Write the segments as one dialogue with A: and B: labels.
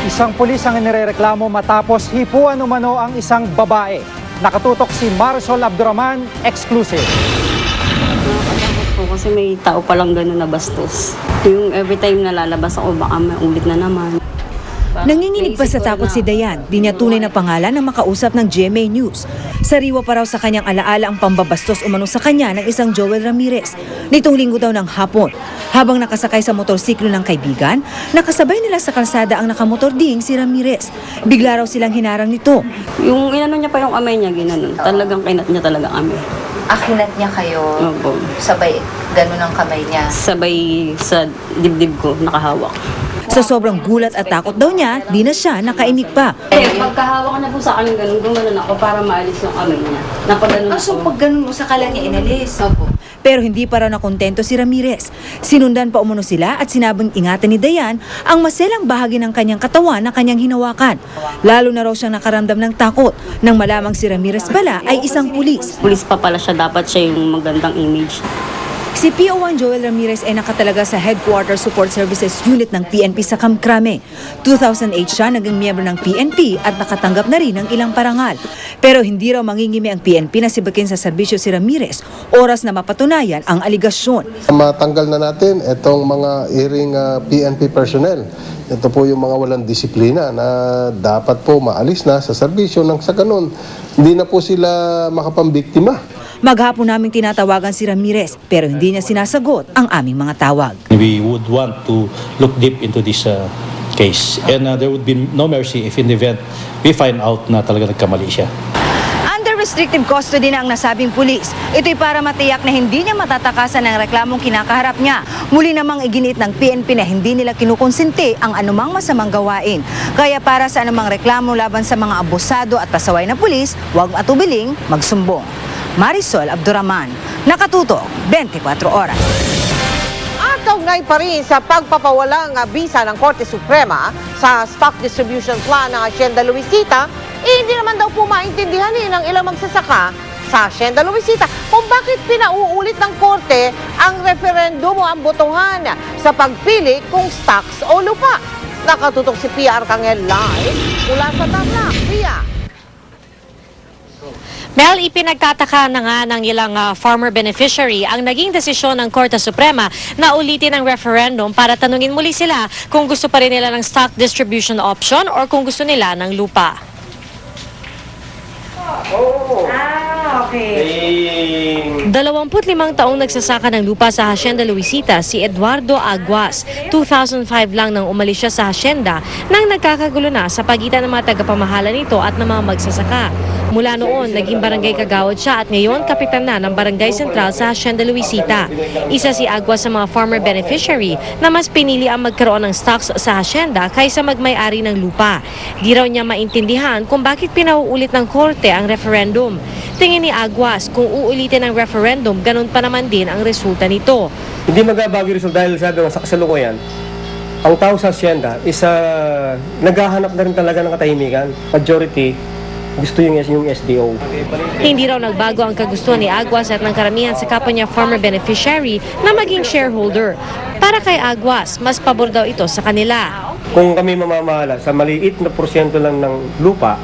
A: Isang pulis ang inireklamo matapos hipuan umano ang isang babae. Nakatutok si Marisol Abduraman, exclusive.
B: Nakakatakot po kasi may tao palang gano'n na bastos. Yung every time na lalabas ako, baka may ulit na naman.
C: Nanginginig pa sa takot si Dayan. Di niya tunay na pangalan ng makausap ng GMA News. Sariwa pa raw sa kanyang alaala ang pambabastos umano sa kanya ng isang Joel Ramirez. Nitong linggo daw ng hapon, habang nakasakay sa motorsiklo ng kaibigan, nakasabay nila sa kalsada ang nakamotor ding si Ramirez. Bigla raw silang hinarang nito.
B: Yung inano niya pa yung amay niya, ginanon. Talagang kinat niya talagang amay.
D: Akinat niya kayo,
B: Opo.
D: sabay, ganun ang kamay niya.
B: Sabay sa dibdib ko, nakahawak.
C: Sa sobrang gulat at takot daw niya, di na siya nakainig pa.
B: Pagkahawak na po sa akin ganun, gumanon ako para maalis yung amay niya. Napaganon ako.
D: So pag ganun mo, sakala niya inalis.
B: Opo.
C: Pero hindi pa raw nakontento si Ramirez. Sinundan pa umano sila at sinabing ingatan ni Dayan ang maselang bahagi ng kanyang katawan na kanyang hinawakan. Lalo na raw siyang nakaramdam ng takot nang malamang si Ramirez pala ay isang pulis.
B: Pulis pa pala siya, dapat siya yung magandang image.
C: Si PO1 Joel Ramirez ay nakatalaga sa Headquarters Support Services Unit ng PNP sa Kamkrame. 2008 siya naging miyembro ng PNP at nakatanggap na rin ng ilang parangal. Pero hindi raw mangingimi ang PNP na sibakin sa serbisyo si Ramirez oras na mapatunayan ang aligasyon.
E: Matanggal na natin itong mga iring PNP personnel. Ito po yung mga walang disiplina na dapat po maalis na sa serbisyo nang sa ganun. Hindi na po sila makapambiktima.
C: Maghapon naming tinatawagan si Ramirez pero hindi niya sinasagot ang aming mga tawag.
F: We would want to look deep into this case and there would be no mercy if in the event we find out na talaga nagkamali siya.
C: Under restrictive custody na ang nasabing pulis. Ito'y para matiyak na hindi niya matatakasan ang reklamong kinakaharap niya. Muli namang iginiit ng PNP na hindi nila kinukonsente ang anumang masamang gawain. Kaya para sa anumang reklamo laban sa mga abusado at pasaway na pulis, huwag matubiling magsumbong. Marisol Abduraman, nakatutok 24 oras.
G: At kaugnay pa rin sa pagpapawalang bisa ng Korte Suprema sa stock distribution plan ng Hacienda Luisita, hindi naman daw po maintindihan ng ilang magsasaka sa Hacienda Luisita kung bakit pinauulit ng Korte ang referendum o ang botohan sa pagpili kung stocks o lupa. Nakatutok si Pia Arcangel live mula sa Tarlac. Pia.
H: Mel, ipinagtataka na nga ng ilang farmer beneficiary ang naging desisyon ng Korte Suprema na ulitin ang referendum para tanungin muli sila kung gusto pa rin nila ng stock distribution option or kung gusto nila ng lupa.
G: Okay.
H: 25 taong nagsasaka ng lupa sa Hacienda Luisita si Eduardo Aguas. 2005 lang nang umalis siya sa Hacienda nang nagkakagulo na sa pagitan ng mga tagapamahala nito at ng mga magsasaka. Mula noon, naging barangay kagawad siya at ngayon kapitan na ng barangay sentral sa Hacienda Luisita. Isa si Aguas sa mga farmer beneficiary na mas pinili ang magkaroon ng stocks sa Hacienda kaysa magmay-ari ng lupa. Di raw niya maintindihan kung bakit pinauulit ng korte ang referendum. Tingin ni Aguas, kung uulitin ang referendum, ganun pa naman din ang resulta nito.
I: Hindi magbabago yung result dahil sabi nga sa kasalukuyan, ang tao sa Hacienda is naghahanap na rin talaga ng katahimikan. Majority gusto yung SDO.
H: Hindi raw nagbago ang kagustuhan ni Aguas at ng karamihan sa kapwa niya farmer beneficiary na maging shareholder. Para kay Aguas, mas pabor daw ito sa kanila.
I: Kung kami mamamahala sa maliit na porsyento lang ng lupa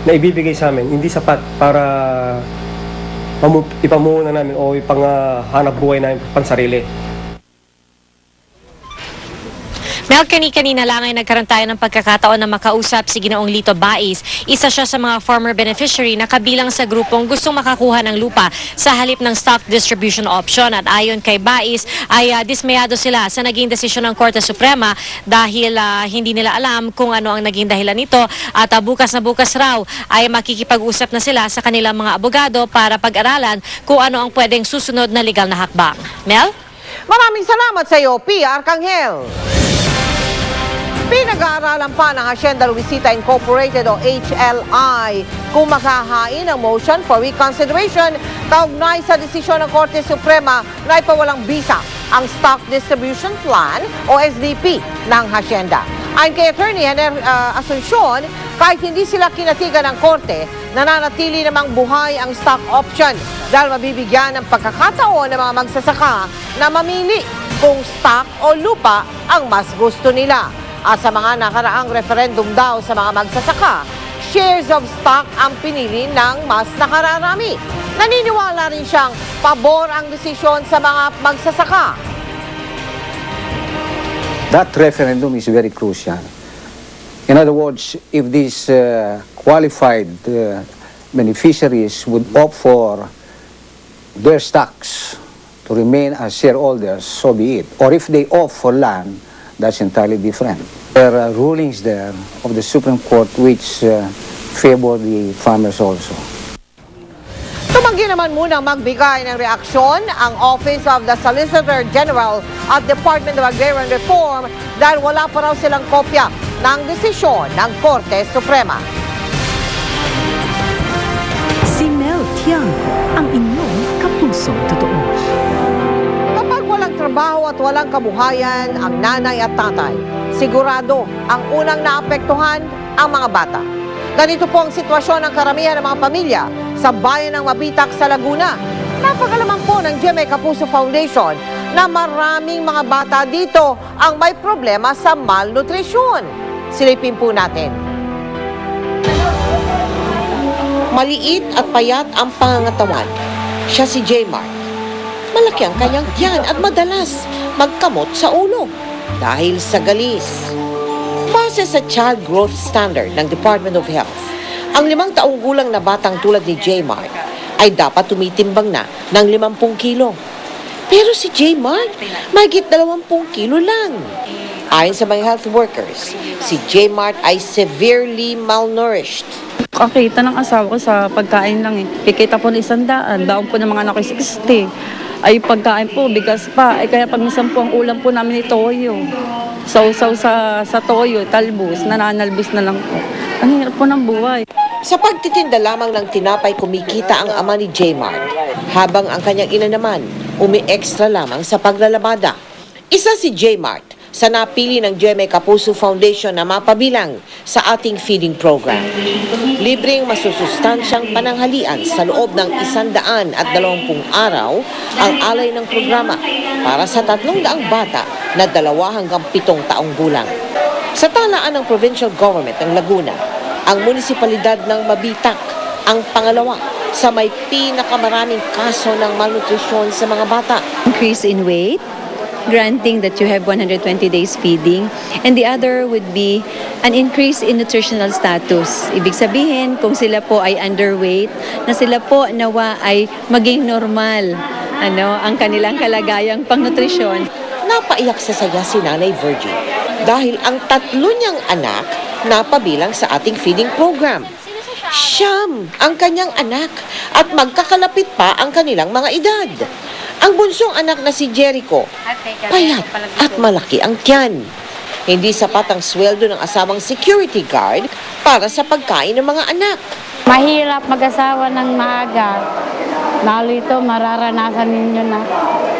I: na ibibigay sa amin, hindi sapat para ipamuhunan namin o ipanghanap buhay namin pansarili.
H: Mel, kanina lang ay nagkaroon tayo ng pagkakataon na makausap si Ginoong Lito Bais. Isa siya sa mga farmer beneficiary na kabilang sa grupong gustong makakuha ng lupa sa halip ng stock distribution option. At ayon kay Bais ay dismayado sila sa naging desisyon ng Korte Suprema dahil hindi nila alam kung ano ang naging dahilan nito. At bukas na bukas raw ay makikipag-usap na sila sa kanilang mga abogado para pag-aralan kung ano ang pwedeng susunod na legal na hakbang. Mel?
G: Maraming salamat sa iyo, Pia Arcangel. Pinag-aaralan pa ng Hacienda Luisita Incorporated o HLI kung makahain ang motion for reconsideration kaugnay sa desisyon ng Korte Suprema na ipawalang bisa ang Stock Distribution Plan o SDP ng Hacienda. Ayon kay Attorney Henner Asuncion, kahit hindi sila kinatigan ng Korte, nananatili namang buhay ang stock option dahil mabibigyan ng pagkakataon ng mga magsasaka na mamili kung stock o lupa ang mas gusto nila. At sa mga nakaraang referendum daw sa mga magsasaka, shares of stock ang pinili ng mas nakararami. Naniniwala rin siyang pabor ang desisyon sa mga magsasaka.
J: That referendum is very crucial. In other words, if these qualified beneficiaries would opt for their stocks to remain as shareholders, so be it. Or if they opt for land, that's entirely different. There are rulings there of the Supreme Court which favor the farmers also.
G: Tumanggi naman muna magbigay ng reaksyon ang Office of the Solicitor General at Department of Agrarian Reform dahil wala pa raw silang kopya ng desisyon ng Korte Suprema.
K: Si Mel Tiangco, ang inyong kapusong totoo.
G: Kapag walang trabaho at walang kabuhayan ang nanay at tatay, sigurado ang unang naapektuhan ang mga bata. Ganito po ang sitwasyon ng karamihan ng mga pamilya sa bayan ng Mabitak sa Laguna. Napag-alaman po ng GMA Kapuso Foundation na maraming mga bata dito ang may problema sa malnutrisyon. Silipin po natin. Maliit at payat ang pangangatawan. Siya si J-Mark. Malaki ang kanyang tiyan at madalas magkamot sa ulo dahil sa galis. Base sa Child Growth Standard ng Department of Health, ang 5 taong gulang na batang tulad ni J-Mark ay dapat tumitimbang na ng 50 kilo. Pero si J-Mark, mahigit 20 kilo lang. Ayon sa mga health workers, si J-Mark ay severely malnourished.
B: Kakita ng asawa ko sa pagkain lang eh. Kikita po ng 100, daon po ng mga anak ko 60. Ay pagkain po, bigas pa. Ay kaya pag minsan po ang ulam po namin ni Toyo. Sausaw sa Toyo, talbos, nananalbos na lang po. Ang hirap po ng buhay.
G: Sa pagtitinda lamang ng tinapay kumikita ang ama ni J-Mark, habang ang kanyang ina naman umi-extra lamang sa paglalabada. Isa si J-Mark sa napili ng GMA Kapuso Foundation na mapabilang sa ating feeding program. Libreng masusustansyang pananghalian sa loob ng 120 araw ang alay ng programa para sa 300 bata na 2 hanggang 7 taong gulang. Sa talaan ng provincial government ng Laguna, ang munisipalidad ng Mabitak ang pangalawa sa may pinakamaraming kaso ng malnutrisyon sa mga bata.
C: Increase in weight, granting that you have 120 days feeding, and the other would be an increase in nutritional status. Ibig sabihin, kung sila po ay underweight, na sila po nawa ay maging normal ang kanilang kalagayang pangnutrisyon.
G: Napaiyak sa saya si Nanay Virgie dahil ang 3 niyang anak napabilang sa ating feeding program. Siyam ang kanyang anak at magkakalapit pa ang kanilang mga edad. Ang bunsong anak na si Jericho, payat at malaki ang tiyan. Hindi sapat ang sweldo ng asawang security guard para sa pagkain ng mga anak.
B: Mahirap mag-asawa ng maaga. Lalo ito, mararanasan ninyo na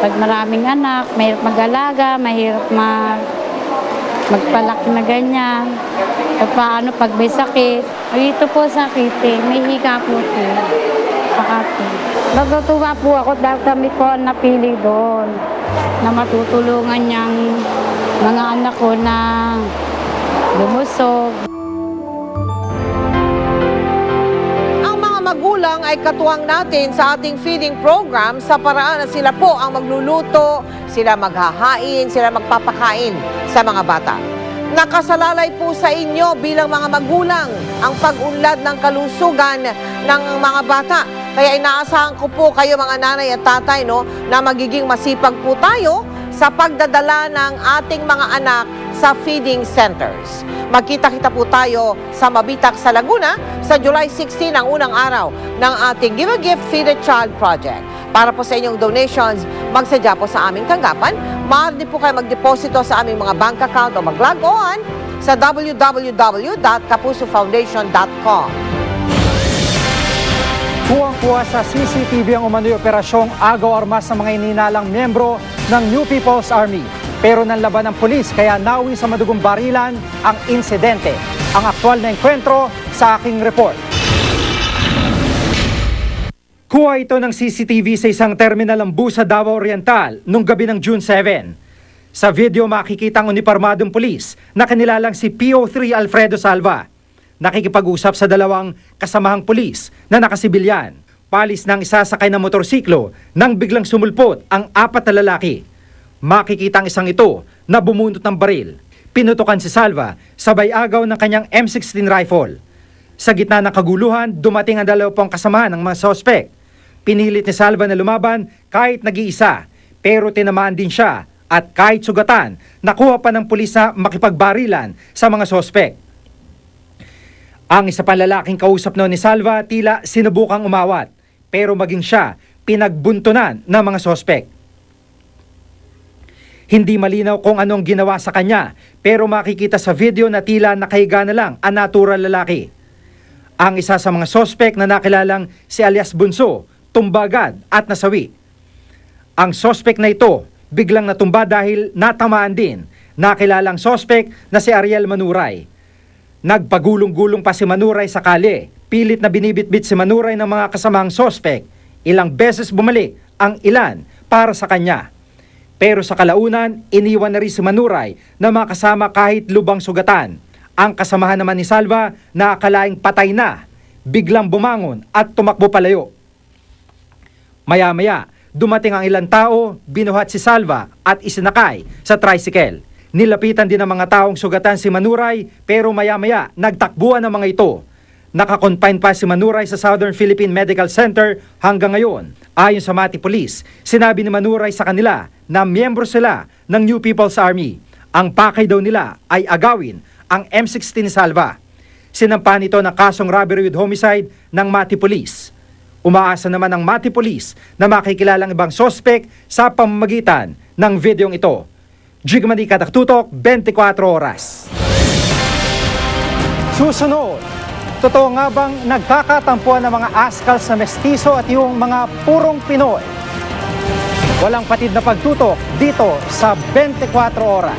B: pag maraming anak, mahirap mag-alaga, mahirap magpalaki na ganyan. O paano pag may sakit. Ito po sakit eh, may higa po ito. Sakati. Natutuwa po ako dahil kami po ang napili doon na matutulungan niyang mga anak ko na lumusog.
G: Ang mga magulang ay katuwang natin sa ating feeding program sa paraan na sila po ang magluluto, sila maghahain, sila magpapakain sa mga bata. Nakasalalay po sa inyo bilang mga magulang ang pag-unlad ng kalusugan ng mga bata. Kaya inaasahan ko po kayo mga nanay at tatay na magiging masipag po tayo sa pagdadala ng ating mga anak sa feeding centers. Magkita-kita po tayo sa Mabitak sa Laguna sa July 16 ang unang araw ng ating Give a Gift, Feed a Child Project. Para po sa inyong donations, magsadya po sa aming tanggapan. Maaari din po kayo magdeposito sa aming mga bank account o mag-log on sa www.kapusofoundation.com.
A: Kuwang-kuwa sa CCTV ang umano'y operasyong agaw armas ng mga ininalang miyembro ng New People's Army. Pero nanlaban ng pulis kaya nawi sa madugong barilan ang insidente. Ang aktwal na enkwentro sa aking report. Kuha ito ng CCTV sa isang terminal ng bus sa Davao Oriental noong gabi ng June 7. Sa video makikita ang unipormadong pulis na kanilalang si PO3 Alfredo Salva. Nakikipag-usap sa dalawang kasamahang pulis na nakasibilyan. Palis ng isa sakay ng motorsiklo nang biglang sumulpot ang 4 na lalaki. Makikita ang isang ito na bumunot ng baril. Pinutukan si Salva sabay agaw ng kanyang M16 rifle. Sa gitna ng kaguluhan, dumating ang 2 kasamahan ng mga sospek. Pinilit ni Salva na lumaban kahit nag-iisa, pero tinamaan din siya at kahit sugatan, nakuha pa ng pulis na makipagbarilan sa mga sospek. Ang isa pang lalaking kausap noon ni Salva tila sinubukang umawat, pero maging siya pinagbuntunan ng mga sospek. Hindi malinaw kung anong ginawa sa kanya, pero makikita sa video na tila nakahiga na lang ang natural lalaki. Ang isa sa mga sospek na nakilalang si alias Bunso, tumba agad at nasawi. Ang sospek na ito biglang natumba dahil natamaan din nakilalang sospek na si Ariel Manuray. Nagpagulong-gulong pa si Manuray sa kalye. Pilit na binibitbit si Manuray ng mga kasamang sospek. Ilang beses bumalik ang ilan para sa kanya. Pero sa kalaunan, iniwan na rin si Manuray na makasama kahit lubang sugatan. Ang kasamahan naman ni Salva na akalaing patay na, biglang bumangon at tumakbo palayo. Maya-maya, dumating ang ilang tao, binuhat si Salva at isinakay sa tricycle. Nilapitan din ng mga taong sugatan si Manuray pero maya-maya nagtakbuhan ang mga ito. Nakakonfine pa si Manuray sa Southern Philippine Medical Center hanggang ngayon. Ayon sa Mati Police, sinabi ni Manuray sa kanila na miyembro sila ng New People's Army. Ang pakay daw nila ay agawin ang M16 ni Salva. Sinampa nito ng kasong robbery with homicide ng Mati Police. Umaasa naman ang Mati Police na makikilalang ibang sospek sa pamamagitan ng videong ito. Jigmani Kataktutok, 24 oras. Susunod, totoo nga bang nagkakatampuan ng mga askals na mestizo at yung mga purong Pinoy? Walang patid na pagtutok dito sa 24 oras.